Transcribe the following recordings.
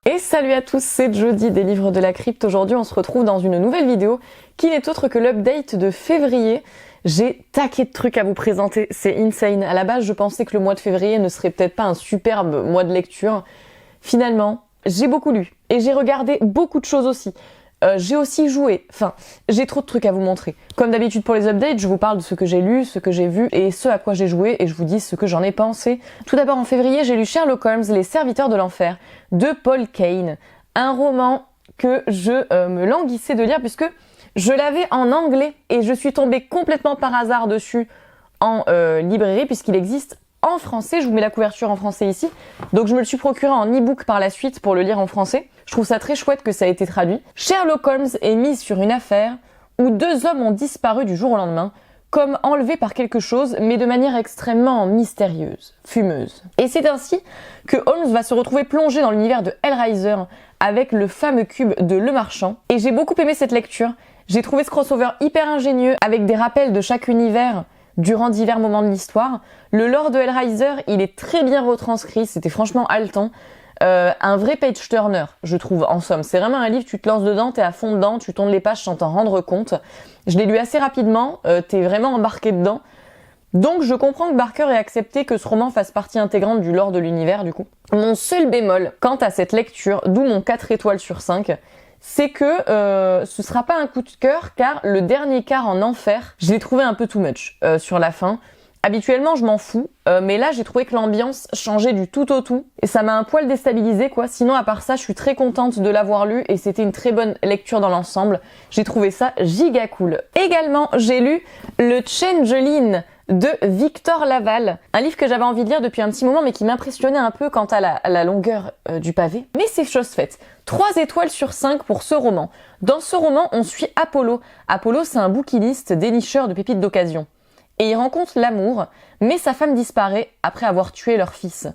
Et salut à tous, c'est Jody des Livres de la Crypte. Aujourd'hui on se retrouve dans une nouvelle vidéo qui n'est autre que l'update de février. J'ai taqué de trucs à vous présenter, c'est insane. À la base je pensais que le mois de février ne serait peut-être pas un superbe mois de lecture. Finalement, j'ai beaucoup lu et j'ai regardé beaucoup de choses aussi. J'ai aussi joué, j'ai trop de trucs à vous montrer. Comme d'habitude pour les updates, je vous parle de ce que j'ai lu, ce que j'ai vu et ce à quoi j'ai joué et je vous dis ce que j'en ai pensé. Tout d'abord en février, j'ai lu Sherlock Holmes, Les Serviteurs de l'Enfer de Paul Kane. Un roman que je me languissais de lire puisque je l'avais en anglais et je suis tombée complètement par hasard dessus en librairie puisqu'il existe en français. Je vous mets la couverture en français ici. Donc je me le suis procuré en e-book par la suite pour le lire en français. Je trouve ça très chouette que ça ait été traduit. Sherlock Holmes est mis sur une affaire où deux hommes ont disparu du jour au lendemain, comme enlevés par quelque chose, mais de manière extrêmement mystérieuse, fumeuse. Et c'est ainsi que Holmes va se retrouver plongé dans l'univers de Hellraiser avec le fameux cube de Le Marchand. Et j'ai beaucoup aimé cette lecture. J'ai trouvé ce crossover hyper ingénieux avec des rappels de chaque univers durant divers moments de l'histoire. Le lore de Hellraiser, il est très bien retranscrit, c'était franchement haletant. Un vrai page turner, je trouve, en somme. C'est vraiment un livre, tu te lances dedans, t'es à fond dedans, tu tournes les pages sans t'en rendre compte. Je l'ai lu assez rapidement, t'es vraiment embarqué dedans. Donc je comprends que Barker ait accepté que ce roman fasse partie intégrante du lore de l'univers, du coup. Mon seul bémol quant à cette lecture, d'où mon 4 étoiles sur 5, c'est que ce sera pas un coup de cœur, car le dernier quart en enfer, je l'ai trouvé un peu too much sur la fin. Habituellement, je m'en fous, mais là, j'ai trouvé que l'ambiance changeait du tout au tout, et ça m'a un poil déstabilisée, quoi. Sinon, à part ça, je suis très contente de l'avoir lu, et c'était une très bonne lecture dans l'ensemble. J'ai trouvé ça giga cool. Également, j'ai lu Le Changeling de Victor Laval, un livre que j'avais envie de lire depuis un petit moment, mais qui m'impressionnait un peu quant à la longueur du pavé. Mais c'est chose faite. 3 étoiles sur 5 pour ce roman. Dans ce roman, on suit Apollo. Apollo, c'est un bouquiniste, dénicheur de pépites d'occasion. Et il rencontre l'amour, mais sa femme disparaît après avoir tué leur fils.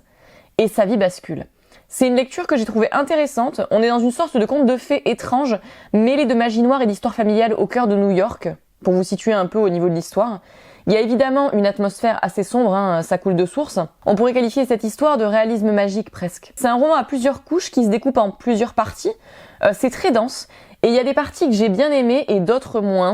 Et sa vie bascule. C'est une lecture que j'ai trouvée intéressante. On est dans une sorte de conte de fées étrange, mêlé de magie noire et d'histoire familiale au cœur de New York, pour vous situer un peu au niveau de l'histoire. Il y a évidemment une atmosphère assez sombre, ça coule de source. On pourrait qualifier cette histoire de réalisme magique presque. C'est un roman à plusieurs couches qui se découpe en plusieurs parties. C'est très dense. Et il y a des parties que j'ai bien aimées et d'autres moins,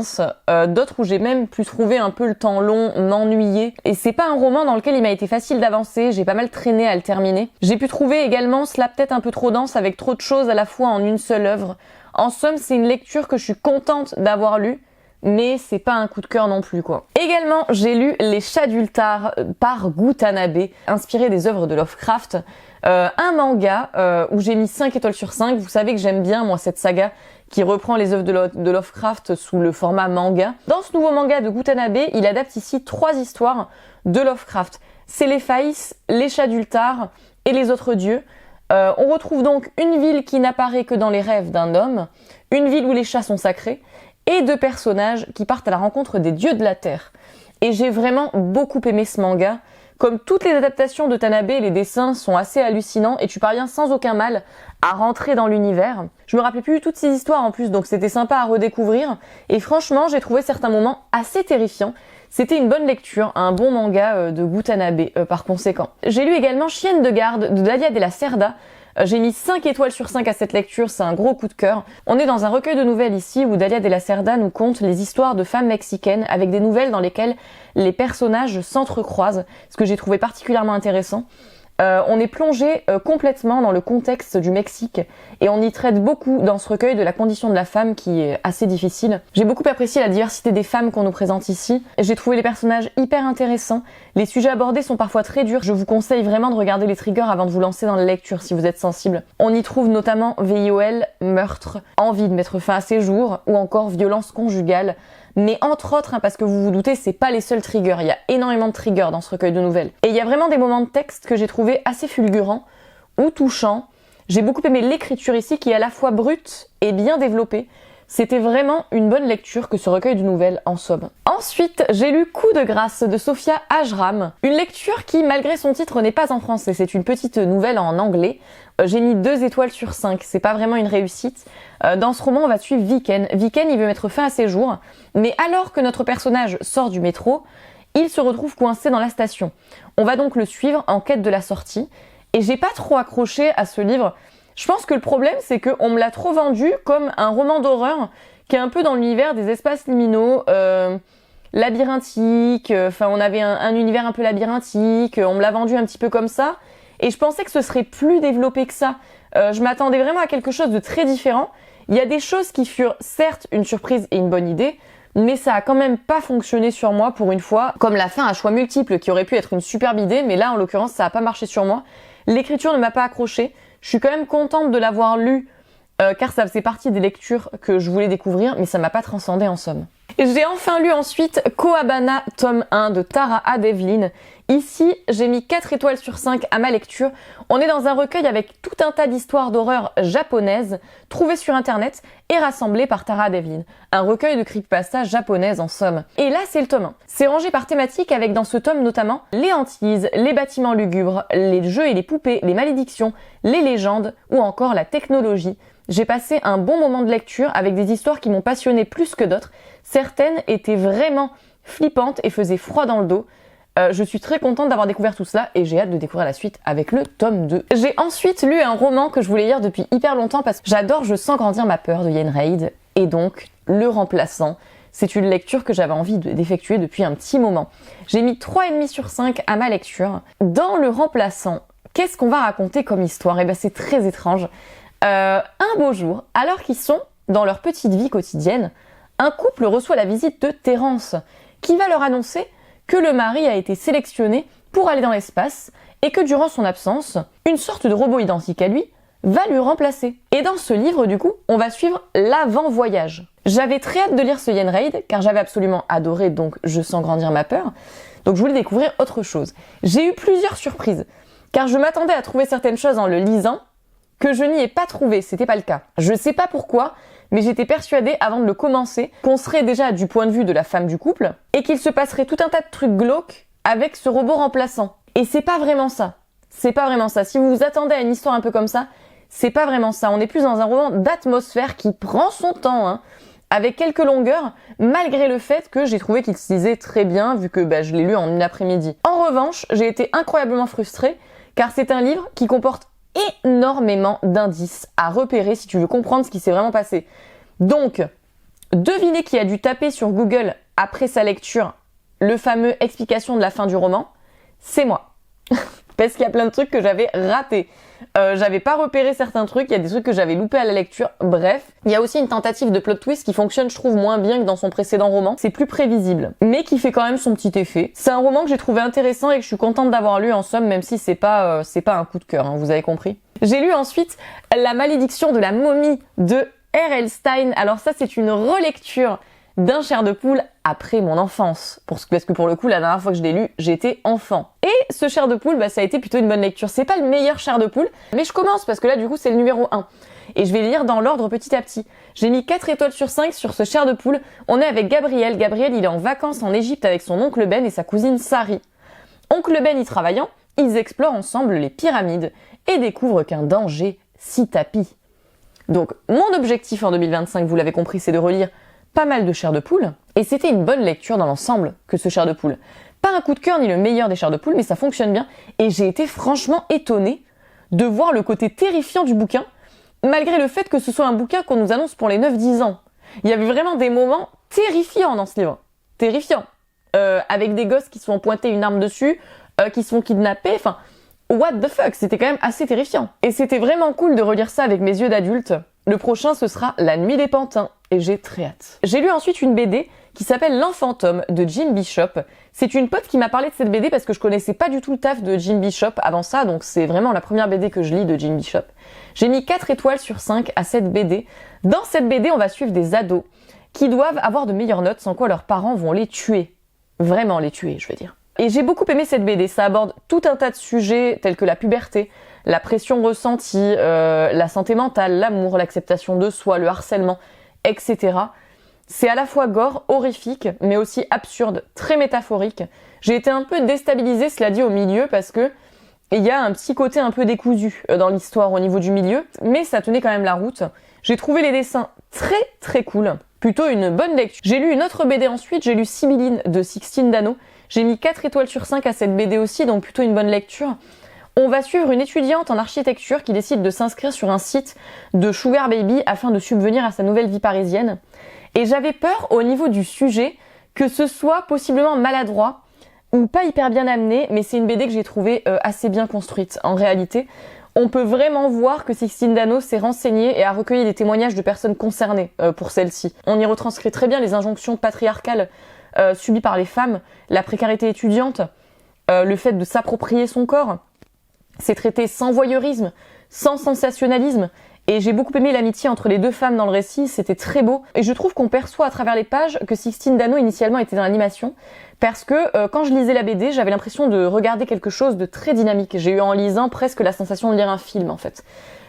d'autres où j'ai même pu trouver un peu le temps long, m'ennuyer. Et c'est pas un roman dans lequel il m'a été facile d'avancer, j'ai pas mal traîné à le terminer. J'ai pu trouver également cela peut-être un peu trop dense avec trop de choses à la fois en une seule œuvre. En somme, c'est une lecture que je suis contente d'avoir lue, mais c'est pas un coup de cœur non plus, quoi. Également, j'ai lu Les Chats d'Ultar par Gutanabe, inspiré des œuvres de Lovecraft. Un manga où j'ai mis 5 étoiles sur 5. Vous savez que j'aime bien, moi, cette saga qui reprend les œuvres de Lovecraft sous le format manga. Dans ce nouveau manga de Gutanabe, il adapte ici 3 histoires de Lovecraft. C'est les Faïs, les Chats d'Ultar et les autres dieux. On retrouve donc une ville qui n'apparaît que dans les rêves d'un homme, une ville où les chats sont sacrés, et 2 personnages qui partent à la rencontre des dieux de la terre. Et j'ai vraiment beaucoup aimé ce manga. Comme toutes les adaptations de Tanabe, les dessins sont assez hallucinants et tu parviens sans aucun mal à rentrer dans l'univers. Je me rappelais plus toutes ces histoires en plus, donc c'était sympa à redécouvrir. Et franchement, j'ai trouvé certains moments assez terrifiants. C'était une bonne lecture, un bon manga de Gutanabe par conséquent. J'ai lu également Chienne de garde de Dalia Della Cerda. J'ai mis 5 étoiles sur 5 à cette lecture, c'est un gros coup de cœur. On est dans un recueil de nouvelles ici où Dalia Della Cerda nous conte les histoires de femmes mexicaines avec des nouvelles dans lesquelles les personnages s'entrecroisent, ce que j'ai trouvé particulièrement intéressant. On est plongé complètement dans le contexte du Mexique et on y traite beaucoup dans ce recueil de la condition de la femme qui est assez difficile. J'ai beaucoup apprécié la diversité des femmes qu'on nous présente ici. J'ai trouvé les personnages hyper intéressants. Les sujets abordés sont parfois très durs. Je vous conseille vraiment de regarder les triggers avant de vous lancer dans la lecture si vous êtes sensible. On y trouve notamment VIOL, meurtre, envie de mettre fin à ses jours ou encore violence conjugale. Mais entre autres, parce que vous vous doutez, c'est pas les seuls triggers. Il y a énormément de triggers dans ce recueil de nouvelles. Et il y a vraiment des moments de texte que j'ai trouvé assez fulgurants ou touchants. J'ai beaucoup aimé l'écriture ici qui est à la fois brute et bien développée. C'était vraiment une bonne lecture que ce recueil de nouvelles en somme. Ensuite, j'ai lu Coup de grâce de Sophia Ajram. Une lecture qui, malgré son titre, n'est pas en français. C'est une petite nouvelle en anglais. J'ai mis 2 étoiles sur 5. C'est pas vraiment une réussite. Dans ce roman, on va suivre Viken. Viken, il veut mettre fin à ses jours. Mais alors que notre personnage sort du métro, il se retrouve coincé dans la station. On va donc le suivre en quête de la sortie. Et j'ai pas trop accroché à ce livre. Je pense que le problème, c'est qu'on me l'a trop vendu comme un roman d'horreur qui est un peu dans l'univers des espaces liminaux, labyrinthiques, enfin on avait un univers un peu labyrinthique, on me l'a vendu un petit peu comme ça, et je pensais que ce serait plus développé que ça. Je m'attendais vraiment à quelque chose de très différent. Il y a des choses qui furent certes une surprise et une bonne idée, mais ça a quand même pas fonctionné sur moi pour une fois, comme la fin à choix multiples qui aurait pu être une superbe idée, mais là en l'occurrence ça a pas marché sur moi. L'écriture ne m'a pas accrochée. Je suis quand même contente de l'avoir lu, car ça faisait partie des lectures que je voulais découvrir, mais ça m'a pas transcendée en somme. J'ai enfin lu ensuite Kohabana tome 1 de Tara A. Devlin. Ici, j'ai mis 4 étoiles sur 5 à ma lecture. On est dans un recueil avec tout un tas d'histoires d'horreur japonaises trouvées sur internet et rassemblées par Tara A. Devlin. Un recueil de creepypasta japonaise en somme. Et là, c'est le tome 1. C'est rangé par thématique avec dans ce tome notamment les hantises, les bâtiments lugubres, les jeux et les poupées, les malédictions, les légendes ou encore la technologie. J'ai passé un bon moment de lecture avec des histoires qui m'ont passionné plus que d'autres. Certaines étaient vraiment flippantes et faisaient froid dans le dos. Je suis très contente d'avoir découvert tout cela et j'ai hâte de découvrir la suite avec le tome 2. J'ai ensuite lu un roman que je voulais lire depuis hyper longtemps parce que j'adore Je sens grandir ma peur de Yen Reid et donc Le Remplaçant. C'est une lecture que j'avais envie d'effectuer depuis un petit moment. J'ai mis 3,5 sur 5 à ma lecture. Dans Le Remplaçant, qu'est-ce qu'on va raconter comme histoire? Eh ben c'est très étrange. Un beau jour, alors qu'ils sont dans leur petite vie quotidienne, un couple reçoit la visite de Terence, qui va leur annoncer que le mari a été sélectionné pour aller dans l'espace et que durant son absence, une sorte de robot identique à lui va lui remplacer. Et dans ce livre, du coup, on va suivre l'avant-voyage. J'avais très hâte de lire ce Yen Reid, car j'avais absolument adoré, donc Je sens grandir ma peur. Donc je voulais découvrir autre chose. J'ai eu plusieurs surprises, car je m'attendais à trouver certaines choses en le lisant, que je n'y ai pas trouvé, c'était pas le cas. Je sais pas pourquoi, mais j'étais persuadée avant de le commencer qu'on serait déjà du point de vue de la femme du couple et qu'il se passerait tout un tas de trucs glauques avec ce robot remplaçant. Et c'est pas vraiment ça. C'est pas vraiment ça. Si vous vous attendez à une histoire un peu comme ça, c'est pas vraiment ça. On est plus dans un roman d'atmosphère qui prend son temps, hein, avec quelques longueurs, malgré le fait que j'ai trouvé qu'il se lisait très bien, vu que je l'ai lu en une après-midi. En revanche, j'ai été incroyablement frustrée, car c'est un livre qui comporte énormément d'indices à repérer si tu veux comprendre ce qui s'est vraiment passé. Donc, devinez qui a dû taper sur Google après sa lecture le fameux explication de la fin du roman, c'est moi. Parce qu'il y a plein de trucs que j'avais ratés. J'avais pas repéré certains trucs, il y a des trucs que j'avais loupés à la lecture. Bref, il y a aussi une tentative de plot twist qui fonctionne, je trouve, moins bien que dans son précédent roman. C'est plus prévisible, mais qui fait quand même son petit effet. C'est un roman que j'ai trouvé intéressant et que je suis contente d'avoir lu en somme, même si c'est pas un coup de cœur, hein, vous avez compris. J'ai lu ensuite La malédiction de la momie de R.L. Stein. Alors ça, c'est une relecture d'un Chair de poule après mon enfance. Parce que pour le coup, la dernière fois que je l'ai lu, j'étais enfant. Et ce Chair de poule, ça a été plutôt une bonne lecture. C'est pas le meilleur Chair de poule, mais je commence parce que là, du coup, c'est le numéro 1. Et je vais lire dans l'ordre petit à petit. J'ai mis 4 étoiles sur 5 sur ce Chair de poule. On est avec Gabriel. Gabriel, il est en vacances en Égypte avec son oncle Ben et sa cousine Sari. Oncle Ben y travaillant, ils explorent ensemble les pyramides et découvrent qu'un danger s'y tapit. Donc, mon objectif en 2025, vous l'avez compris, c'est de relire pas mal de Chair de poule, et c'était une bonne lecture dans l'ensemble que ce Chair de poule. Pas un coup de cœur ni le meilleur des Chairs de poule, mais ça fonctionne bien, et j'ai été franchement étonnée de voir le côté terrifiant du bouquin, malgré le fait que ce soit un bouquin qu'on nous annonce pour les 9-10 ans. Il y avait vraiment des moments terrifiants dans ce livre. Terrifiants. Avec des gosses qui se font pointer une arme dessus, qui se font kidnapper, enfin, what the fuck, c'était quand même assez terrifiant. Et c'était vraiment cool de relire ça avec mes yeux d'adulte. Le prochain, ce sera La Nuit des Pantins, et j'ai très hâte. J'ai lu ensuite une BD qui s'appelle L'Enfantôme de Jim Bishop. C'est une pote qui m'a parlé de cette BD parce que je connaissais pas du tout le taf de Jim Bishop avant ça, donc c'est vraiment la première BD que je lis de Jim Bishop. J'ai mis 4 étoiles sur 5 à cette BD. Dans cette BD, on va suivre des ados qui doivent avoir de meilleures notes, sans quoi leurs parents vont les tuer. Vraiment les tuer, je veux dire. Et j'ai beaucoup aimé cette BD, ça aborde tout un tas de sujets tels que la puberté, la pression ressentie, la santé mentale, l'amour, l'acceptation de soi, le harcèlement, etc. C'est à la fois gore, horrifique, mais aussi absurde, très métaphorique. J'ai été un peu déstabilisée, cela dit, au milieu, parce que il y a un petit côté un peu décousu dans l'histoire au niveau du milieu, mais ça tenait quand même la route. J'ai trouvé les dessins très très cool, plutôt une bonne lecture. J'ai lu une autre BD ensuite, j'ai lu Sibylline de Sixtine Dano. J'ai mis 4 étoiles sur 5 à cette BD aussi, donc plutôt une bonne lecture. On va suivre une étudiante en architecture qui décide de s'inscrire sur un site de Sugar Baby afin de subvenir à sa nouvelle vie parisienne. Et j'avais peur au niveau du sujet que ce soit possiblement maladroit ou pas hyper bien amené, mais c'est une BD que j'ai trouvée assez bien construite. En réalité, on peut vraiment voir que Sixtine Dano s'est renseignée et a recueilli des témoignages de personnes concernées pour celle-ci. On y retranscrit très bien les injonctions patriarcales subies par les femmes, la précarité étudiante, le fait de s'approprier son corps. C'est traité sans voyeurisme, sans sensationnalisme, et j'ai beaucoup aimé l'amitié entre les deux femmes dans le récit, c'était très beau. Et je trouve qu'on perçoit à travers les pages que Sixtine Dano initialement était dans l'animation, parce que quand je lisais la BD, j'avais l'impression de regarder quelque chose de très dynamique. J'ai eu en lisant presque la sensation de lire un film en fait.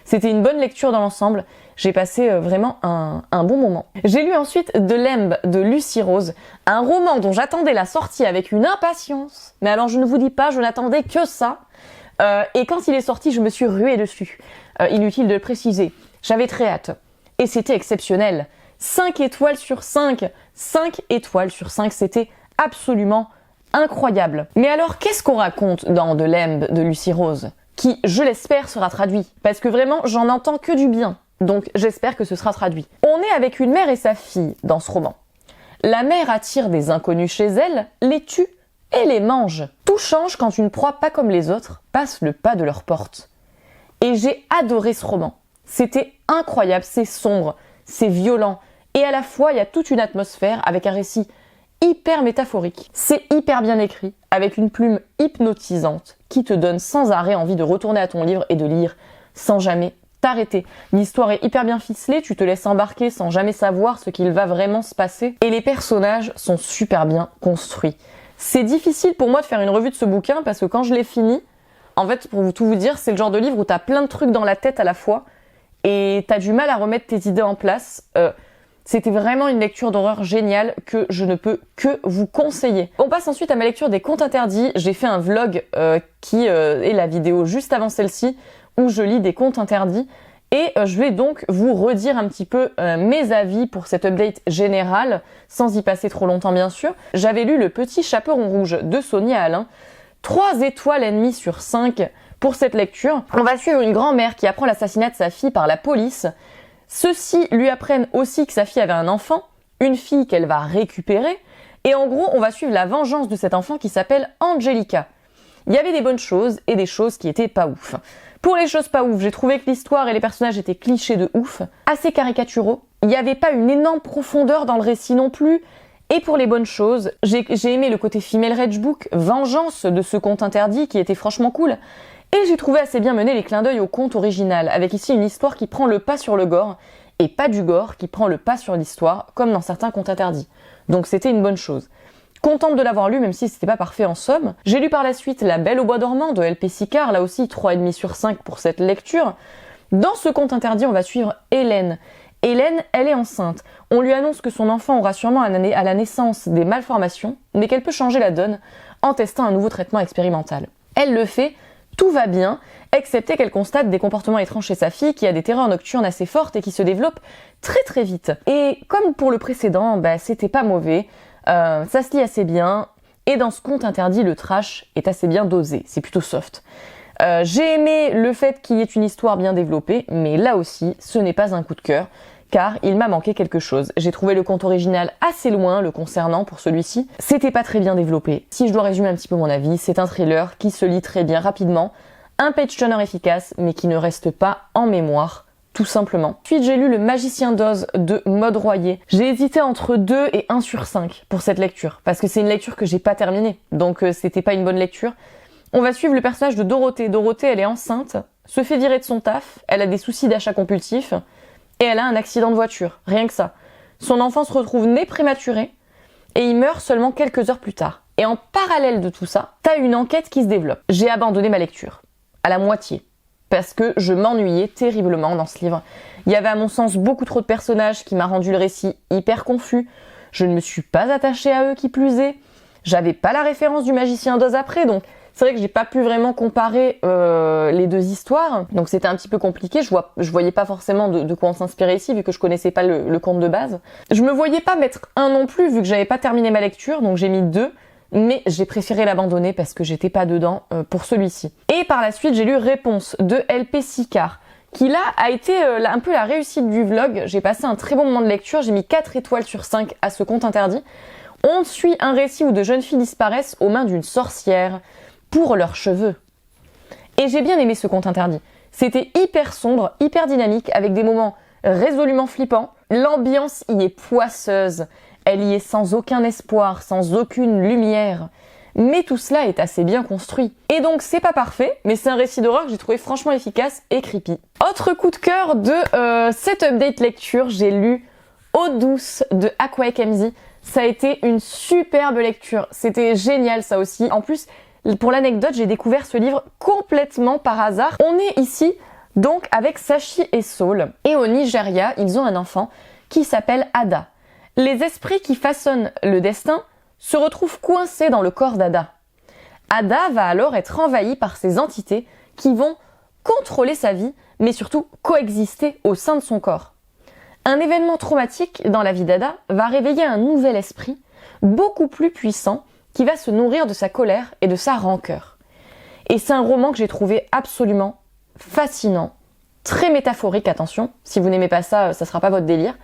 C'était une bonne lecture dans l'ensemble, j'ai passé vraiment un bon moment. J'ai lu ensuite The Lamb de Lucy Rose, un roman dont j'attendais la sortie avec une impatience, mais alors je ne vous dis pas, je n'attendais que ça. Et quand il est sorti, je me suis ruée dessus. Inutile de le préciser. J'avais très hâte. Et c'était exceptionnel. 5 étoiles sur 5. 5 étoiles sur 5. C'était absolument incroyable. Mais alors, qu'est-ce qu'on raconte dans The Lamb de Lucy Rose, qui, je l'espère, sera traduit? Parce que vraiment, j'en entends que du bien. Donc, j'espère que ce sera traduit. On est avec une mère et sa fille dans ce roman. La mère attire des inconnus chez elle, les tue et les mange. Tout change quand une proie pas comme les autres passe le pas de leur porte. Et j'ai adoré ce roman. C'était incroyable, c'est sombre, c'est violent, et à la fois il y a toute une atmosphère avec un récit hyper métaphorique. C'est hyper bien écrit, avec une plume hypnotisante qui te donne sans arrêt envie de retourner à ton livre et de lire sans jamais t'arrêter. L'histoire est hyper bien ficelée, tu te laisses embarquer sans jamais savoir ce qu'il va vraiment se passer, et les personnages sont super bien construits. C'est difficile pour moi de faire une revue de ce bouquin parce que quand je l'ai fini, en fait, pour tout vous dire, c'est le genre de livre où t'as plein de trucs dans la tête à la fois et t'as du mal à remettre tes idées en place. C'était vraiment une lecture d'horreur géniale que je ne peux que vous conseiller. On passe ensuite à ma lecture des contes interdits. J'ai fait un vlog qui est la vidéo juste avant celle-ci où je lis des contes interdits. Et je vais donc vous redire un petit peu mes avis pour cette update générale, sans y passer trop longtemps bien sûr. J'avais lu Le Petit Chaperon Rouge de Sonia Alain, 3 étoiles et demie sur 5 pour cette lecture. On va suivre une grand-mère qui apprend l'assassinat de sa fille par la police. Ceux-ci lui apprennent aussi que sa fille avait un enfant, une fille qu'elle va récupérer, et en gros on va suivre la vengeance de cet enfant qui s'appelle Angelica. Il y avait des bonnes choses et des choses qui étaient pas ouf. Pour les choses pas ouf, j'ai trouvé que l'histoire et les personnages étaient clichés de ouf, assez caricaturaux. Il n'y avait pas une énorme profondeur dans le récit non plus. Et pour les bonnes choses, j'ai aimé le côté female rage book, vengeance de ce conte interdit qui était franchement cool. Et j'ai trouvé assez bien mené les clins d'œil au conte original, avec ici une histoire qui prend le pas sur le gore, et pas du gore qui prend le pas sur l'histoire, comme dans certains contes interdits. Donc c'était une bonne chose. Contente de l'avoir lu, même si c'était pas parfait en somme. J'ai lu par la suite La Belle au bois dormant de L.P. Sicard, là aussi 3,5 sur 5 pour cette lecture. Dans ce conte interdit, on va suivre Hélène. Hélène, elle est enceinte. On lui annonce que son enfant aura sûrement à la naissance des malformations, mais qu'elle peut changer la donne en testant un nouveau traitement expérimental. Elle le fait, tout va bien, excepté qu'elle constate des comportements étranges chez sa fille qui a des terreurs nocturnes assez fortes et qui se développent très très vite. Et comme pour le précédent, c'était pas mauvais. Ça se lit assez bien, et dans ce conte interdit, le trash est assez bien dosé, c'est plutôt soft. J'ai aimé le fait qu'il y ait une histoire bien développée, mais là aussi, ce n'est pas un coup de cœur, car il m'a manqué quelque chose. J'ai trouvé le conte original assez loin le concernant pour celui-ci. C'était pas très bien développé. Si je dois résumer un petit peu mon avis, c'est un thriller qui se lit très bien rapidement, un page-turner efficace, mais qui ne reste pas en mémoire, tout simplement. Ensuite, j'ai lu Le Magicien d'Oz de Maud Royer. J'ai hésité entre 2 et 1 sur 5 pour cette lecture, parce que c'est une lecture que j'ai pas terminée, donc c'était pas une bonne lecture. On va suivre le personnage de Dorothée. Dorothée, elle est enceinte, se fait virer de son taf, elle a des soucis d'achat compulsif, et elle a un accident de voiture, rien que ça. Son enfant se retrouve né prématuré, et il meurt seulement quelques heures plus tard. Et en parallèle de tout ça, t'as une enquête qui se développe. J'ai abandonné ma lecture, à la moitié, parce que je m'ennuyais terriblement dans ce livre. Il y avait à mon sens beaucoup trop de personnages qui m'a rendu le récit hyper confus. Je ne me suis pas attachée à eux qui plus est. J'avais pas la référence du Magicien d'Oz après, donc c'est vrai que j'ai pas pu vraiment comparer les deux histoires. Donc c'était un petit peu compliqué, je voyais pas forcément de quoi on s'inspirait ici, vu que je connaissais pas le conte de base. Je me voyais pas mettre 1 non plus, vu que j'avais pas terminé ma lecture, donc j'ai mis 2. mais j'ai préféré l'abandonner parce que j'étais pas dedans pour celui-ci. Et par la suite, j'ai lu Réponse de LP Sicard, qui là a été un peu la réussite du vlog. J'ai passé un très bon moment de lecture, j'ai mis 4 étoiles sur 5 à ce conte interdit. On suit un récit où de jeunes filles disparaissent aux mains d'une sorcière pour leurs cheveux. Et j'ai bien aimé ce conte interdit. C'était hyper sombre, hyper dynamique, avec des moments résolument flippants. L'ambiance y est poisseuse, elle y est sans aucun espoir, sans aucune lumière. Mais tout cela est assez bien construit. Et donc c'est pas parfait, mais c'est un récit d'horreur que j'ai trouvé franchement efficace et creepy. Autre coup de cœur de cette update lecture, j'ai lu Eau douce de Aquaec MZ. Ça a été une superbe lecture, c'était génial ça aussi. En plus, pour l'anecdote, j'ai découvert ce livre complètement par hasard. On est ici donc avec Sachi et Saul. Et au Nigeria, ils ont un enfant qui s'appelle Ada. Les esprits qui façonnent le destin se retrouvent coincés dans le corps d'Ada. Ada va alors être envahie par ces entités qui vont contrôler sa vie, mais surtout coexister au sein de son corps. Un événement traumatique dans la vie d'Ada va réveiller un nouvel esprit, beaucoup plus puissant, qui va se nourrir de sa colère et de sa rancœur. Et c'est un roman que j'ai trouvé absolument fascinant, très métaphorique, attention, si vous n'aimez pas ça, ça sera pas votre délire,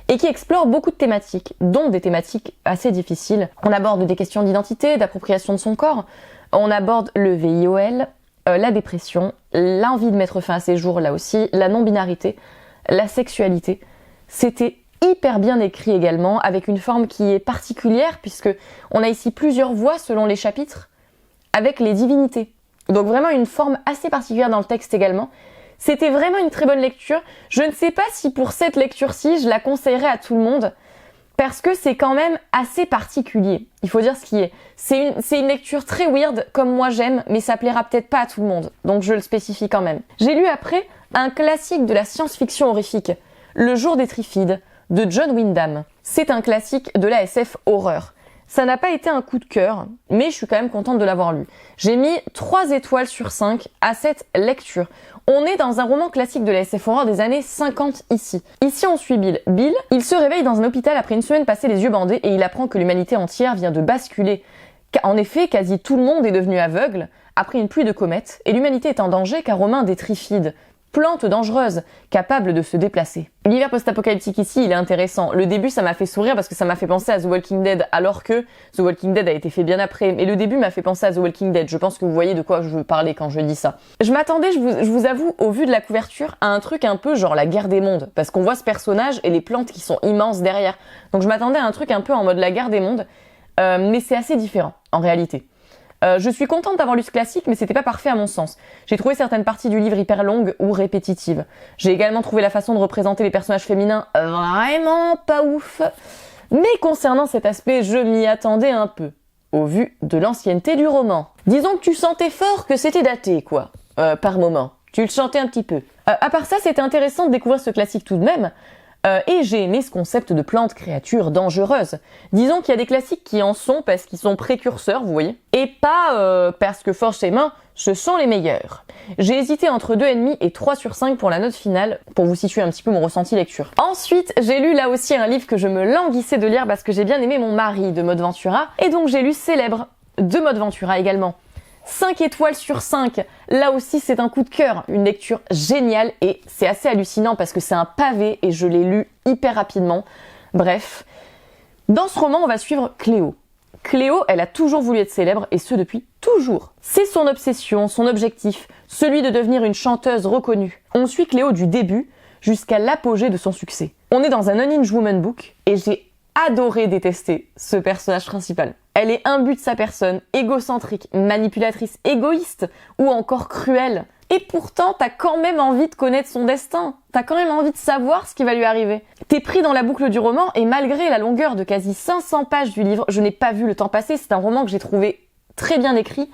et qui explore beaucoup de thématiques, dont des thématiques assez difficiles. On aborde des questions d'identité, d'appropriation de son corps, on aborde le VIOL, la dépression, l'envie de mettre fin à ses jours là aussi, la non-binarité, la sexualité. C'était hyper bien écrit également, avec une forme qui est particulière, puisque on a ici plusieurs voix selon les chapitres, avec les divinités. Donc vraiment une forme assez particulière dans le texte également. C'était vraiment une très bonne lecture. Je ne sais pas si pour cette lecture-ci, je la conseillerais à tout le monde, parce que c'est quand même assez particulier. Il faut dire ce qui est. C'est une lecture très weird, comme moi j'aime, mais ça plaira peut-être pas à tout le monde. Donc je le spécifie quand même. J'ai lu après un classique de la science-fiction horrifique, Le jour des Trifides, de John Wyndham. C'est un classique de la SF horreur. Ça n'a pas été un coup de cœur, mais je suis quand même contente de l'avoir lu. J'ai mis 3 étoiles sur 5 à cette lecture. On est dans un roman classique de la SF horreur des années 50 ici. Ici on suit Bill. Bill, il se réveille dans un hôpital après une semaine passée les yeux bandés et il apprend que l'humanité entière vient de basculer. En effet, quasi tout le monde est devenu aveugle après une pluie de comètes et l'humanité est en danger car aux mains des Trifides, plantes dangereuses, capables de se déplacer. L'univers post-apocalyptique ici, il est intéressant. Le début, ça m'a fait sourire parce que ça m'a fait penser à The Walking Dead, alors que The Walking Dead a été fait bien après. Mais le début m'a fait penser à The Walking Dead. Je pense que vous voyez de quoi je veux parler quand je dis ça. Je m'attendais, je vous avoue, au vu de la couverture, à un truc un peu genre la guerre des mondes. Parce qu'on voit ce personnage et les plantes qui sont immenses derrière. Donc je m'attendais à un truc un peu en mode la guerre des mondes. Mais c'est assez différent, en réalité. Je suis contente d'avoir lu ce classique, mais c'était pas parfait à mon sens. J'ai trouvé certaines parties du livre hyper longues ou répétitives. J'ai également trouvé la façon de représenter les personnages féminins vraiment pas ouf. Mais concernant cet aspect, je m'y attendais un peu, au vu de l'ancienneté du roman. Disons que tu sentais fort que c'était daté, quoi, par moment. Tu le sentais un petit peu. À part ça, c'était intéressant de découvrir ce classique tout de même. Et j'ai aimé ce concept de plantes créatures dangereuses. Disons qu'il y a des classiques qui en sont parce qu'ils sont précurseurs, vous voyez, et pas parce que forcément, ce sont les meilleurs. J'ai hésité entre 2,5 et 3 sur 5 pour la note finale, pour vous situer un petit peu mon ressenti lecture. Ensuite, j'ai lu là aussi un livre que je me languissais de lire parce que j'ai bien aimé Mon mari de Maud Ventura, et donc j'ai lu Célèbre de Maud Ventura également. 5 étoiles sur 5, là aussi c'est un coup de cœur, une lecture géniale et c'est assez hallucinant parce que c'est un pavé et je l'ai lu hyper rapidement. Bref, dans ce roman on va suivre Cléo. Cléo, elle a toujours voulu être célèbre et ce depuis toujours. C'est son obsession, son objectif, celui de devenir une chanteuse reconnue. On suit Cléo du début jusqu'à l'apogée de son succès. On est dans un Unhinged Woman book et j'ai adoré détester ce personnage principal. Elle est imbue de sa personne, égocentrique, manipulatrice, égoïste ou encore cruelle. Et pourtant, t'as quand même envie de connaître son destin. T'as quand même envie de savoir ce qui va lui arriver. T'es pris dans la boucle du roman et malgré la longueur de quasi 500 pages du livre, je n'ai pas vu le temps passer. C'est un roman que j'ai trouvé très bien écrit,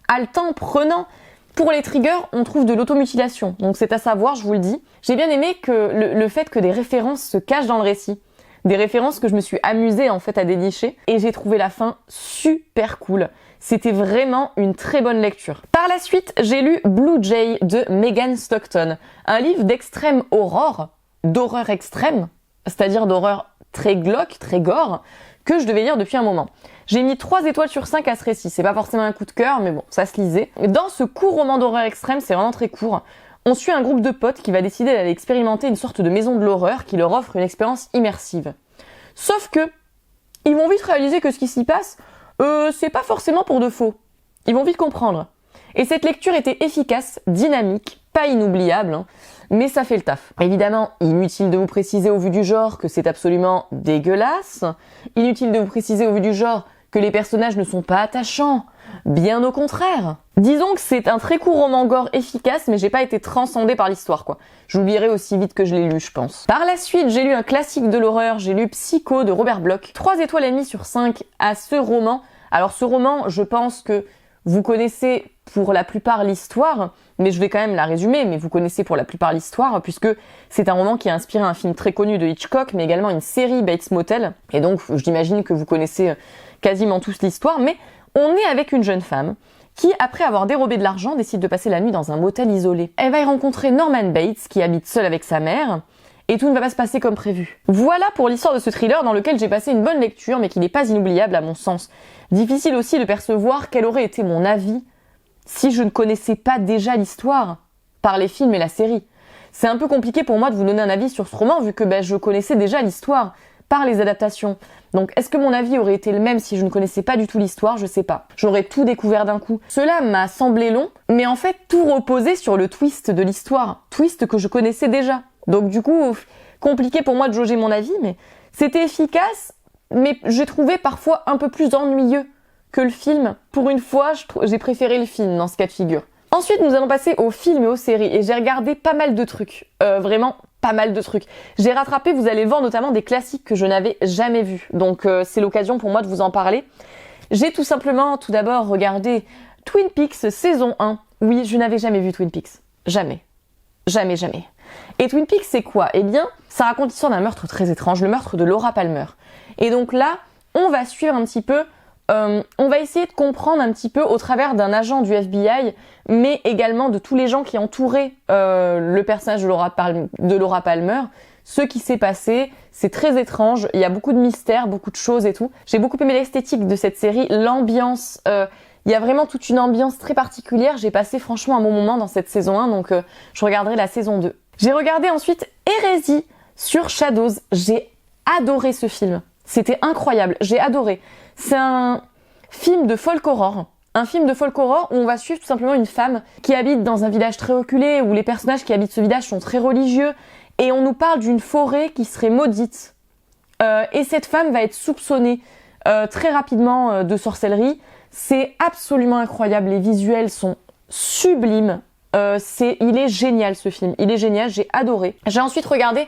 haletant, prenant. Pour les triggers, on trouve de l'automutilation. Donc c'est à savoir, je vous le dis. J'ai bien aimé que le fait que des références se cachent dans le récit. Des références que je me suis amusée en fait à dénicher et j'ai trouvé la fin super cool. C'était vraiment une très bonne lecture. Par la suite, j'ai lu Blue Jay de Megan Stockton, un livre d'extrême horreur, d'horreur extrême, c'est-à-dire d'horreur très glauque, très gore, que je devais lire depuis un moment. J'ai mis 3 étoiles sur 5 à ce récit. C'est pas forcément un coup de cœur, mais bon, ça se lisait. Dans ce court roman d'horreur extrême, c'est vraiment très court, on suit un groupe de potes qui va décider d'aller expérimenter une sorte de maison de l'horreur qui leur offre une expérience immersive. Sauf que, ils vont vite réaliser que ce qui s'y passe, c'est pas forcément pour de faux. Ils vont vite comprendre. Et cette lecture était efficace, dynamique, pas inoubliable, hein, mais ça fait le taf. Évidemment, inutile de vous préciser au vu du genre que c'est absolument dégueulasse. Inutile de vous préciser au vu du genre que les personnages ne sont pas attachants. Bien au contraire. Disons que c'est un très court roman gore efficace, mais j'ai pas été transcendée par l'histoire, quoi. J'oublierai aussi vite que je l'ai lu, je pense. Par la suite, j'ai lu un classique de l'horreur, j'ai lu Psycho de Robert Bloch. 3 étoiles et demie sur 5 à ce roman. Alors ce roman, je pense que vous connaissez pour la plupart l'histoire, mais je vais quand même la résumer, mais vous connaissez pour la plupart l'histoire, puisque c'est un roman qui a inspiré un film très connu de Hitchcock, mais également une série Bates Motel, et donc j'imagine que vous connaissez quasiment tous l'histoire, mais on est avec une jeune femme qui, après avoir dérobé de l'argent, décide de passer la nuit dans un motel isolé. Elle va y rencontrer Norman Bates, qui habite seul avec sa mère, et tout ne va pas se passer comme prévu. Voilà pour l'histoire de ce thriller dans lequel j'ai passé une bonne lecture, mais qui n'est pas inoubliable à mon sens. Difficile aussi de percevoir quel aurait été mon avis si je ne connaissais pas déjà l'histoire par les films et la série. C'est un peu compliqué pour moi de vous donner un avis sur ce roman vu que je connaissais déjà l'histoire par les adaptations. Donc est-ce que mon avis aurait été le même si je ne connaissais pas du tout l'histoire? Je sais pas. J'aurais tout découvert d'un coup. Cela m'a semblé long, mais en fait tout reposait sur le twist de l'histoire. Twist que je connaissais déjà. Donc du coup, compliqué pour moi de jauger mon avis, mais c'était efficace, mais j'ai trouvé parfois un peu plus ennuyeux que le film. Pour une fois, j'ai préféré le film dans ce cas de figure. Ensuite, nous allons passer aux films et aux séries, et j'ai regardé pas mal de trucs. Vraiment pas mal de trucs. J'ai rattrapé, vous allez voir, notamment des classiques que je n'avais jamais vus. Donc c'est l'occasion pour moi de vous en parler. J'ai tout simplement, tout d'abord, regardé Twin Peaks saison 1. Oui, je n'avais jamais vu Twin Peaks. Jamais. Jamais, jamais. Et Twin Peaks, c'est quoi? Eh bien, ça raconte l'histoire d'un meurtre très étrange, le meurtre de Laura Palmer. Et donc là, on va suivre un petit peu, on va essayer de comprendre un petit peu au travers d'un agent du FBI, mais également de tous les gens qui entouraient le personnage de Laura Palmer, ce qui s'est passé. C'est très étrange, il y a beaucoup de mystères, beaucoup de choses et tout. J'ai beaucoup aimé l'esthétique de cette série, l'ambiance, il y a vraiment toute une ambiance très particulière. J'ai passé franchement un bon moment dans cette saison 1, donc je regarderai la saison 2. J'ai regardé ensuite Hérésie sur Shadows. J'ai adoré ce film. C'était incroyable, j'ai adoré. C'est un film de folk horror. Un film de folk horror où on va suivre tout simplement une femme qui habite dans un village très reculé, où les personnages qui habitent ce village sont très religieux, et on nous parle d'une forêt qui serait maudite. Et cette femme va être soupçonnée très rapidement de sorcellerie. C'est absolument incroyable, les visuels sont sublimes. Il est génial ce film, il est génial, j'ai adoré. J'ai ensuite regardé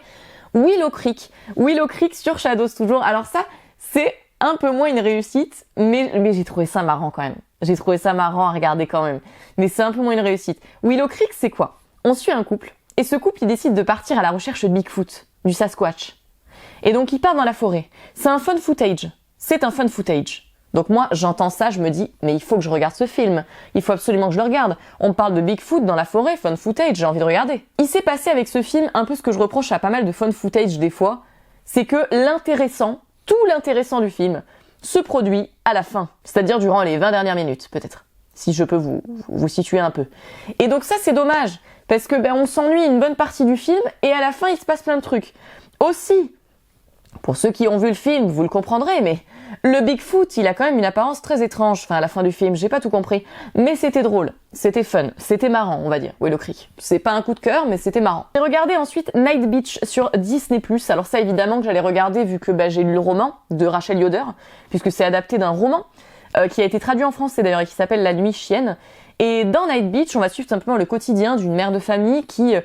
Willow Creek sur Shadows toujours. Alors ça, c'est un peu moins une réussite, mais j'ai trouvé ça marrant quand même. J'ai trouvé ça marrant à regarder quand même, mais c'est un peu moins une réussite. Willow Creek, c'est quoi? On suit un couple, et ce couple, il décide de partir à la recherche de Bigfoot, du Sasquatch. Et donc, il part dans la forêt. C'est un fun footage. C'est un fun footage. Donc moi, j'entends ça, je me dis, mais il faut que je regarde ce film. Il faut absolument que je le regarde. On parle de Bigfoot dans la forêt, fun footage, j'ai envie de regarder. Il s'est passé avec ce film un peu ce que je reproche à pas mal de fun footage des fois, c'est que tout l'intéressant du film se produit à la fin. C'est-à-dire durant les 20 dernières minutes, peut-être. Si je peux vous situer un peu. Et donc ça, c'est dommage. Parce que on s'ennuie une bonne partie du film, et à la fin, il se passe plein de trucs. Aussi, pour ceux qui ont vu le film, vous le comprendrez, mais le Bigfoot, il a quand même une apparence très étrange. Enfin, à la fin du film, j'ai pas tout compris. Mais c'était drôle, c'était fun, c'était marrant, on va dire. Willow Creek. C'est pas un coup de cœur, mais c'était marrant. J'ai regardé ensuite Night Beach sur Disney+. Alors ça, évidemment que j'allais regarder vu que j'ai lu le roman de Rachel Yoder, puisque c'est adapté d'un roman qui a été traduit en français d'ailleurs et qui s'appelle La Nuit Chienne. Et dans Night Beach, on va suivre simplement le quotidien d'une mère de famille qui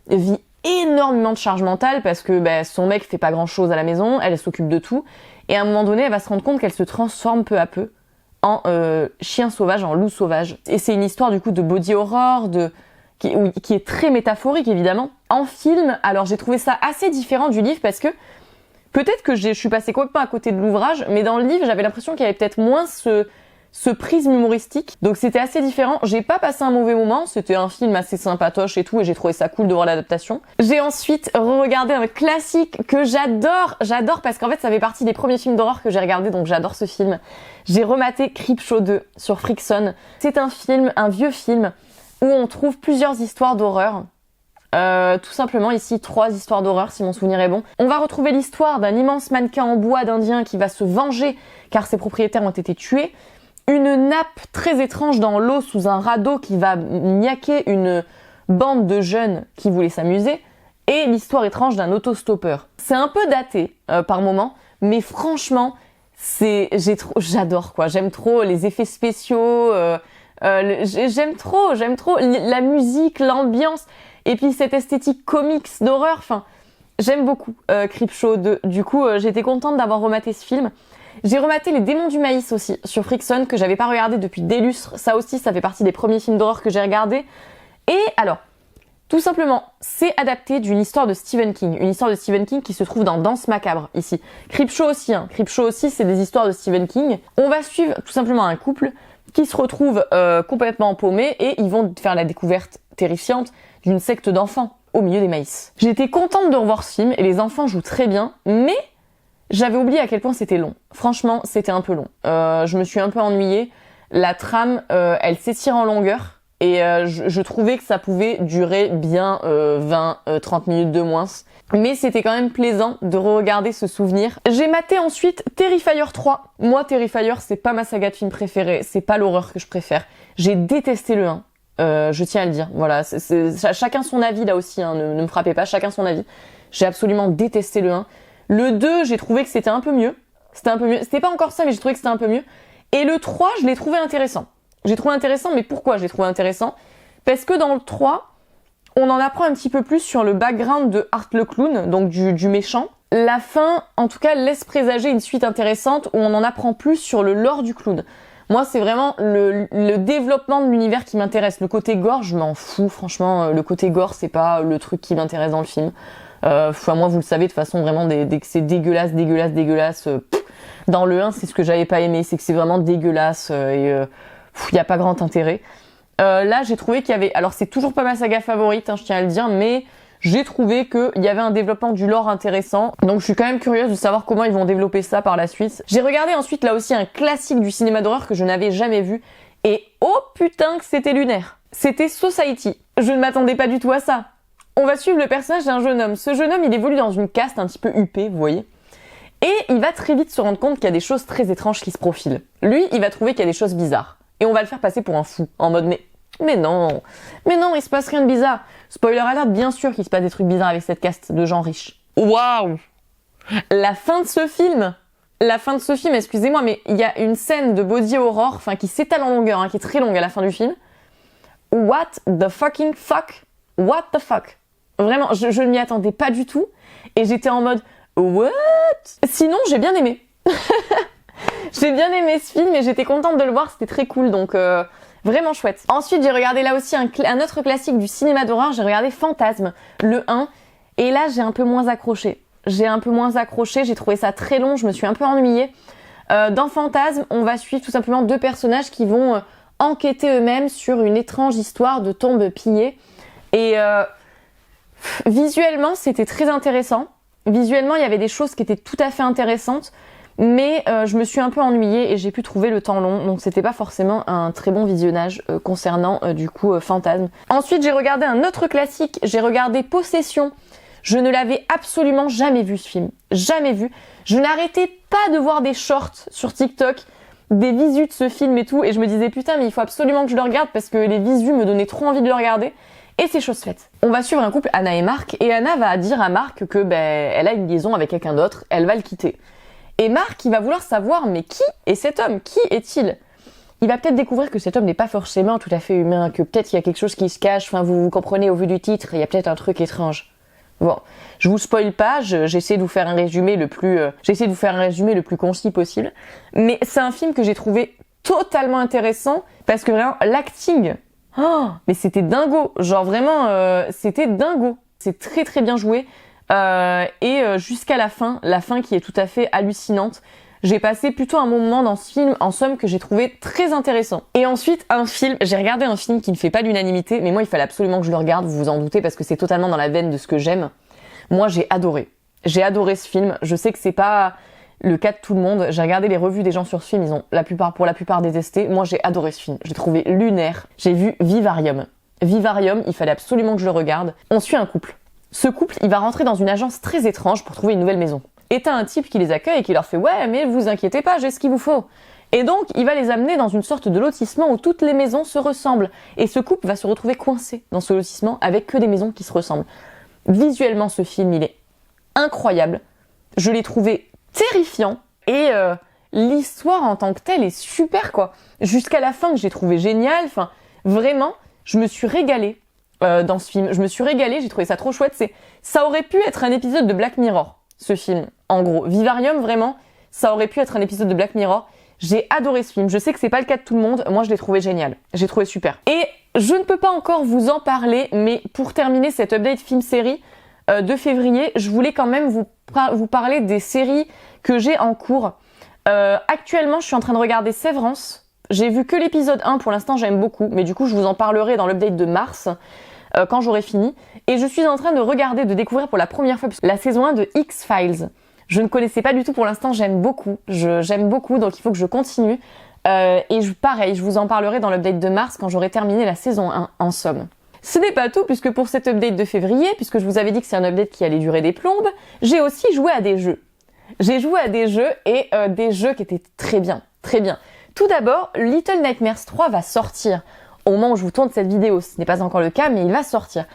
vit énormément de charge mentale parce que son mec fait pas grand chose à la maison, elle s'occupe de tout, et à un moment donné elle va se rendre compte qu'elle se transforme peu à peu en chien sauvage, en loup sauvage. Et c'est une histoire du coup de body horror, qui est très métaphorique évidemment. En film, alors j'ai trouvé ça assez différent du livre parce que peut-être que je suis passée complètement à côté de l'ouvrage, mais dans le livre j'avais l'impression qu'il y avait peut-être moins ce ce prisme humoristique. Donc c'était assez différent. J'ai pas passé un mauvais moment, c'était un film assez sympatoche et tout, et j'ai trouvé ça cool de voir l'adaptation. J'ai ensuite re-regardé un classique que j'adore parce qu'en fait ça fait partie des premiers films d'horreur que j'ai regardé, donc j'adore ce film. J'ai rematé Creepshow 2 sur Frickson. C'est un vieux film où on trouve plusieurs histoires d'horreur. Tout simplement ici 3 histoires d'horreur si mon souvenir est bon. On va retrouver l'histoire d'un immense mannequin en bois d'Indien qui va se venger car ses propriétaires ont été tués. Une nappe très étrange dans l'eau sous un radeau qui va niaquer une bande de jeunes qui voulaient s'amuser. Et l'histoire étrange d'un autostoppeur. C'est un peu daté par moment, mais franchement, j'adore quoi. J'aime trop les effets spéciaux, j'aime trop la musique, l'ambiance. Et puis cette esthétique comics d'horreur, enfin, j'aime beaucoup Creepshow 2. Du coup, j'étais contente d'avoir rematé ce film. J'ai rematé Les Démons du Maïs aussi, sur Frickson, que j'avais pas regardé depuis des lustres. Ça aussi, ça fait partie des premiers films d'horreur que j'ai regardés. Et alors, tout simplement, c'est adapté d'une histoire de Stephen King. Une histoire de Stephen King qui se trouve dans Danse Macabre, ici. Creepshow aussi, Creepshow aussi, c'est des histoires de Stephen King. On va suivre tout simplement un couple qui se retrouve complètement paumé et ils vont faire la découverte terrifiante d'une secte d'enfants au milieu des maïs. J'étais contente de revoir ce film et les enfants jouent très bien, mais j'avais oublié à quel point c'était long. Franchement, c'était un peu long. Je me suis un peu ennuyée. La trame, elle s'étire en longueur et je trouvais que ça pouvait durer bien 20-30 minutes de moins. Mais c'était quand même plaisant de re-regarder ce souvenir. J'ai maté ensuite Terrifier 3. Moi, Terrifier, c'est pas ma saga de film préférée. C'est pas l'horreur que je préfère. J'ai détesté le 1. Je tiens à le dire. Voilà, chacun son avis là aussi, ne me frappez pas, chacun son avis. J'ai absolument détesté le 1. Le 2, j'ai trouvé que c'était un peu mieux. C'était pas encore ça, mais j'ai trouvé que c'était un peu mieux. Et le 3, je l'ai trouvé intéressant. J'ai trouvé intéressant, mais pourquoi j'ai trouvé intéressant? Parce que dans le 3, on en apprend un petit peu plus sur le background de Art le Clown, donc du méchant. La fin, en tout cas, laisse présager une suite intéressante où on en apprend plus sur le lore du clown. Moi, c'est vraiment le développement de l'univers qui m'intéresse. Le côté gore, je m'en fous, franchement. Le côté gore, c'est pas le truc qui m'intéresse dans le film. Moi, vous le savez, de façon vraiment, dès que c'est dégueulasse. Dans le 1, c'est ce que j'avais pas aimé, c'est que c'est vraiment dégueulasse y a pas grand intérêt. Là, j'ai trouvé qu'il y avait... Alors, c'est toujours pas ma saga favorite, je tiens à le dire, mais j'ai trouvé qu'il y avait un développement du lore intéressant. Donc, je suis quand même curieuse de savoir comment ils vont développer ça par la suite. J'ai regardé ensuite, là aussi, un classique du cinéma d'horreur que je n'avais jamais vu. Et oh putain que c'était lunaire. C'était Society. Je ne m'attendais pas du tout à ça. On va suivre le personnage d'un jeune homme. Ce jeune homme, il évolue dans une caste un petit peu huppée, vous voyez. Et il va très vite se rendre compte qu'il y a des choses très étranges qui se profilent. Lui, il va trouver qu'il y a des choses bizarres. Et on va le faire passer pour un fou. En mode, mais non, il se passe rien de bizarre. Spoiler alert, bien sûr qu'il se passe des trucs bizarres avec cette caste de gens riches. Waouh! La fin de ce film, excusez-moi, mais il y a une scène de body horror, qui s'étale en longueur, qui est très longue à la fin du film. What the fucking fuck? What the fuck? Vraiment, je ne m'y attendais pas du tout. Et j'étais en mode, what? Sinon, j'ai bien aimé. J'ai bien aimé ce film et j'étais contente de le voir, c'était très cool, donc vraiment chouette. Ensuite, j'ai regardé là aussi un autre classique du cinéma d'horreur, j'ai regardé Fantasme, le 1, et là j'ai un peu moins accroché. J'ai trouvé ça très long, je me suis un peu ennuyée. Dans Fantasme, on va suivre tout simplement 2 personnages qui vont enquêter eux-mêmes sur une étrange histoire de tombe pillée. Et visuellement, c'était très intéressant. Visuellement, il y avait des choses qui étaient tout à fait intéressantes. Mais je me suis un peu ennuyée et j'ai pu trouver le temps long, donc c'était pas forcément un très bon visionnage concernant Fantasme. Ensuite, j'ai regardé un autre classique, j'ai regardé Possession. Je ne l'avais absolument jamais vu ce film, jamais vu. Je n'arrêtais pas de voir des shorts sur TikTok, des visus de ce film et tout, et je me disais putain mais il faut absolument que je le regarde parce que les visus me donnaient trop envie de le regarder. Et c'est chose faite. On va suivre un couple, Anna et Marc, et Anna va dire à Marc que elle a une liaison avec quelqu'un d'autre, elle va le quitter. Et Marc, il va vouloir savoir, mais qui est cet homme? Qui est-il? Il va peut-être découvrir que cet homme n'est pas forcément tout à fait humain, que peut-être il y a quelque chose qui se cache, vous comprenez au vu du titre, il y a peut-être un truc étrange. Bon, je vous spoil pas, j'essaie de vous faire un résumé le plus concis possible, mais c'est un film que j'ai trouvé totalement intéressant, parce que vraiment, l'acting, mais c'était dingo, genre vraiment, c'était dingo. C'est très très bien joué. Jusqu'à la fin qui est tout à fait hallucinante. J'ai passé plutôt un moment dans ce film, en somme, que j'ai trouvé très intéressant. Et ensuite, j'ai regardé un film qui ne fait pas l'unanimité, mais moi il fallait absolument que je le regarde, vous vous en doutez, parce que c'est totalement dans la veine de ce que j'aime. Moi j'ai adoré. J'ai adoré ce film. Je sais que c'est pas le cas de tout le monde. J'ai regardé les revues des gens sur ce film, ils ont pour la plupart détesté. Moi j'ai adoré ce film. J'ai trouvé lunaire. J'ai vu Vivarium. Vivarium, il fallait absolument que je le regarde. On suit un couple. Ce couple, il va rentrer dans une agence très étrange pour trouver une nouvelle maison. Et t'as un type qui les accueille et qui leur fait « Ouais, mais vous inquiétez pas, j'ai ce qu'il vous faut ». Et donc, il va les amener dans une sorte de lotissement où toutes les maisons se ressemblent. Et ce couple va se retrouver coincé dans ce lotissement avec que des maisons qui se ressemblent. Visuellement, ce film, il est incroyable. Je l'ai trouvé terrifiant. Et l'histoire en tant que telle est super, quoi. Jusqu'à la fin, que j'ai trouvé génial. Enfin, vraiment, je me suis régalée dans ce film. Je me suis régalée, j'ai trouvé ça trop chouette. Ça aurait pu être un épisode de Black Mirror, ce film. En gros, Vivarium, vraiment, ça aurait pu être un épisode de Black Mirror. J'ai adoré ce film. Je sais que c'est pas le cas de tout le monde. Moi, je l'ai trouvé génial. J'ai trouvé super. Et je ne peux pas encore vous en parler, mais pour terminer cette update film-série de février, je voulais quand même vous parler des séries que j'ai en cours. Actuellement, je suis en train de regarder Severance. J'ai vu que l'épisode 1 pour l'instant, j'aime beaucoup. Mais du coup, je vous en parlerai dans l'update de mars, quand j'aurai fini. Et je suis en train de découvrir pour la première fois la saison 1 de X-Files. Je ne connaissais pas du tout pour l'instant, j'aime beaucoup, donc il faut que je continue. Pareil, je vous en parlerai dans l'update de mars quand j'aurai terminé la saison 1 en somme. Ce n'est pas tout, puisque pour cette update de février, puisque je vous avais dit que c'est un update qui allait durer des plombes, j'ai aussi joué à des jeux. J'ai joué à des jeux et des jeux qui étaient très bien, très bien. Tout d'abord, Little Nightmares 3 va sortir. Au moment où je vous tourne cette vidéo, ce n'est pas encore le cas, mais il va sortir.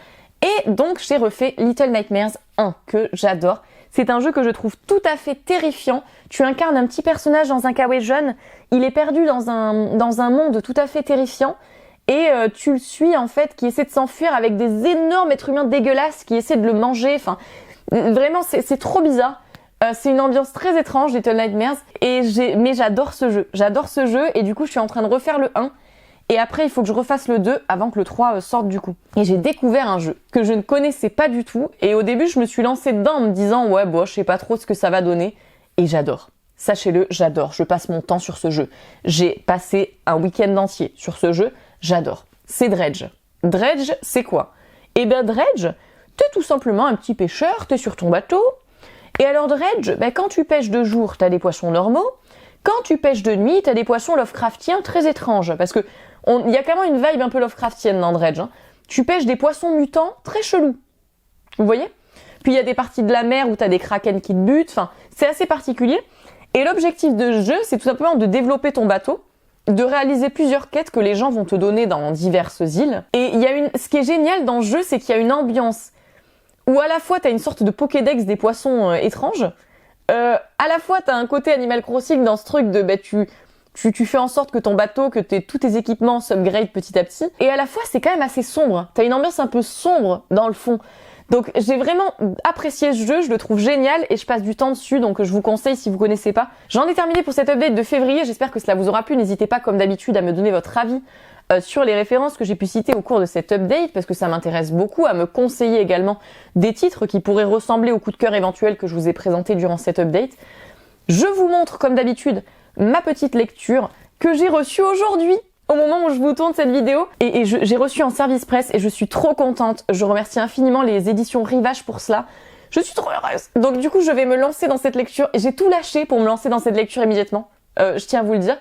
Et donc j'ai refait Little Nightmares 1, que j'adore. C'est un jeu que je trouve tout à fait terrifiant. Tu incarnes un petit personnage dans un kawaii jeune. Il est perdu dans un monde tout à fait terrifiant. Et tu le suis, en fait, qui essaie de s'enfuir avec des énormes êtres humains dégueulasses qui essaient de le manger. Enfin, vraiment, c'est trop bizarre. C'est une ambiance très étrange, Little Nightmares. Mais j'adore ce jeu. J'adore ce jeu. Et du coup, je suis en train de refaire le 1. Et après, il faut que je refasse le 2 avant que le 3 sorte du coup. Et j'ai découvert un jeu que je ne connaissais pas du tout. Et au début, je me suis lancée dedans en me disant « Ouais, bon, je sais pas trop ce que ça va donner. » Et j'adore. Sachez-le, j'adore. Je passe mon temps sur ce jeu. J'ai passé un week-end entier sur ce jeu. J'adore. C'est Dredge. Dredge, c'est quoi? Eh ben Dredge, t'es tout simplement un petit pêcheur, t'es sur ton bateau. Et alors Dredge, quand tu pêches de jour, t'as des poissons normaux. Quand tu pêches de nuit, t'as des poissons Lovecraftiens très étranges. Parce que il y a clairement une vibe un peu Lovecraftienne dans Dredge. Hein. Tu pêches des poissons mutants très chelous. Vous voyez? Puis il y a des parties de la mer où t'as des kraken qui te butent. Enfin, c'est assez particulier. Et l'objectif de ce jeu, c'est tout simplement de développer ton bateau, de réaliser plusieurs quêtes que les gens vont te donner dans diverses îles. Et ce qui est génial dans ce jeu, c'est qu'il y a une ambiance où à la fois t'as une sorte de Pokédex des poissons étranges, à la fois t'as un côté Animal Crossing dans ce truc de tu fais en sorte que ton bateau, que tous tes équipements s'upgrade petit à petit, et à la fois c'est quand même assez sombre. T'as une ambiance un peu sombre dans le fond. Donc j'ai vraiment apprécié ce jeu, je le trouve génial et je passe du temps dessus, donc je vous conseille si vous connaissez pas. J'en ai terminé pour cette update de février, j'espère que cela vous aura plu. N'hésitez pas comme d'habitude à me donner votre avis sur les références que j'ai pu citer au cours de cette update, parce que ça m'intéresse beaucoup, à me conseiller également des titres qui pourraient ressembler au coup de cœur éventuel que je vous ai présenté durant cette update. Je vous montre comme d'habitude ma petite lecture que j'ai reçue aujourd'hui au moment où je vous tourne cette vidéo et j'ai reçu en service presse et je suis trop contente. Je remercie infiniment les éditions Rivage pour cela. Je suis trop heureuse. Donc du coup, je vais me lancer dans cette lecture et j'ai tout lâché pour me lancer dans cette lecture immédiatement. Je tiens à vous le dire.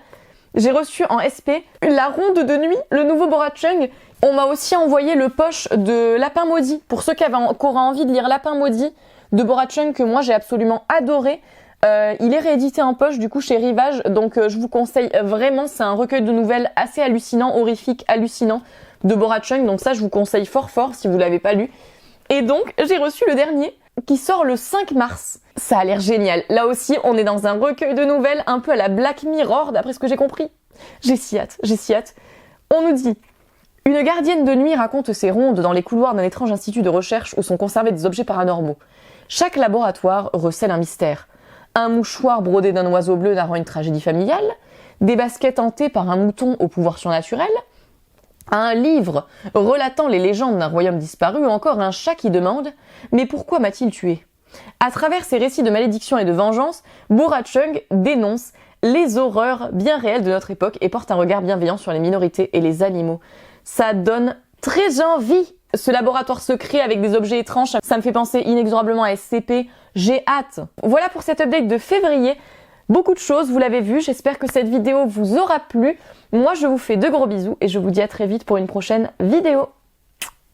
J'ai reçu en SP La Ronde de Nuit, le nouveau Borachung. On m'a aussi envoyé le poche de Lapin Maudit. Pour ceux qui auraient envie de lire Lapin Maudit de Borachung, que moi j'ai absolument adoré. Il est réédité en poche du coup chez Rivage, donc je vous conseille vraiment, c'est un recueil de nouvelles assez hallucinant, horrifique, hallucinant de Borachung, donc ça je vous conseille fort si vous l'avez pas lu. Et donc j'ai reçu le dernier qui sort le 5 mars. Ça a l'air génial. Là aussi on est dans un recueil de nouvelles un peu à la Black Mirror d'après ce que j'ai compris. J'ai si hâte. On nous dit: une gardienne de nuit raconte ses rondes dans les couloirs d'un étrange institut de recherche où sont conservés des objets paranormaux. Chaque laboratoire recèle un mystère. Un mouchoir brodé d'un oiseau bleu narrant une tragédie familiale, des baskets hantées par un mouton au pouvoir surnaturel, un livre relatant les légendes d'un royaume disparu ou encore un chat qui demande « Mais pourquoi m'a-t-il tué ?» À travers ses récits de malédiction et de vengeance, Bora Chung dénonce les horreurs bien réelles de notre époque et porte un regard bienveillant sur les minorités et les animaux. Ça donne très envie. Ce laboratoire secret avec des objets étranges, ça me fait penser inexorablement à SCP. J'ai hâte. Voilà pour cette update de février. Beaucoup de choses, vous l'avez vu. J'espère que cette vidéo vous aura plu. Moi, je vous fais de gros bisous et je vous dis à très vite pour une prochaine vidéo.